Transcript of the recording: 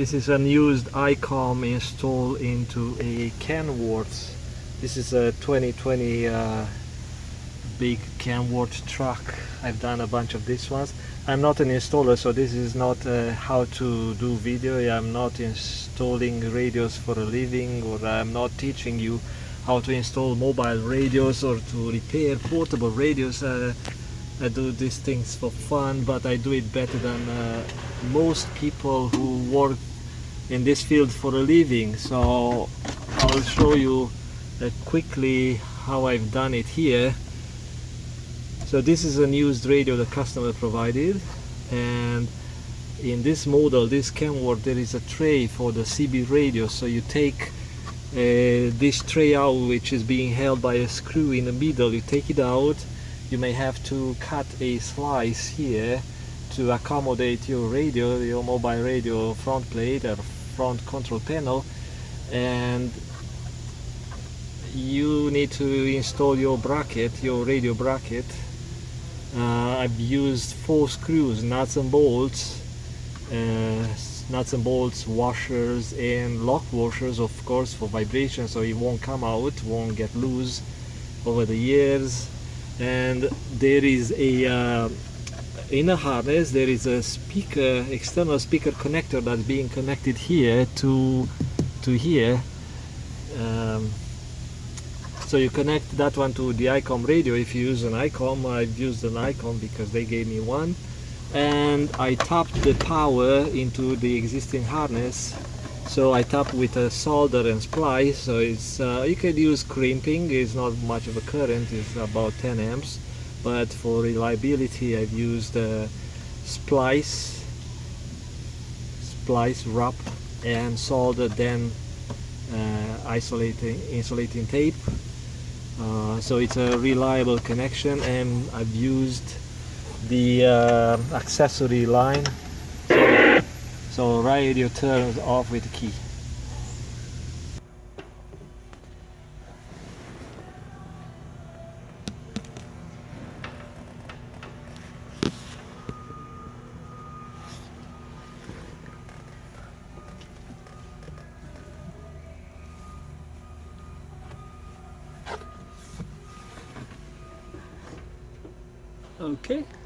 This is an used Icom installed into a Kenworth. This is a 2020 big Kenworth truck. I've done a bunch of these ones. I'm not an installer, so this is not how to do video. I'm not installing radios for a living, or I'm not teaching you how to install mobile radios or to repair portable radios. I do these things for fun, but I do it better than most people who work in this field for a living. So I'll show you quickly how I've done it here. So this is an used radio the customer provided, and in this model, this Kenworth, there is a tray for the CB radio. So you take this tray out, which is being held by a screw in the middle. You take it out. You may have to cut a slice here to accommodate your radio, your mobile radio front plate or front control panel, and you need to install your bracket, your radio bracket. I've used 4 screws, nuts and bolts, washers and lock washers, of course, for vibration, so it won't come out, won't get loose over the years. And there is a in a harness there is a speaker, external speaker connector that's being connected here to here. So you connect that one to the Icom radio if you use an Icom. I've used an Icom because they gave me one, and I tapped the power into the existing harness. So I tap with a solder and splice. So it's you can use crimping. It's not much of a current. It's about 10 amps. But for reliability, I've used splice, wrap, and solder, then insulating tape. So it's a reliable connection, and I've used the accessory line. So radio turns off with the key. Okay,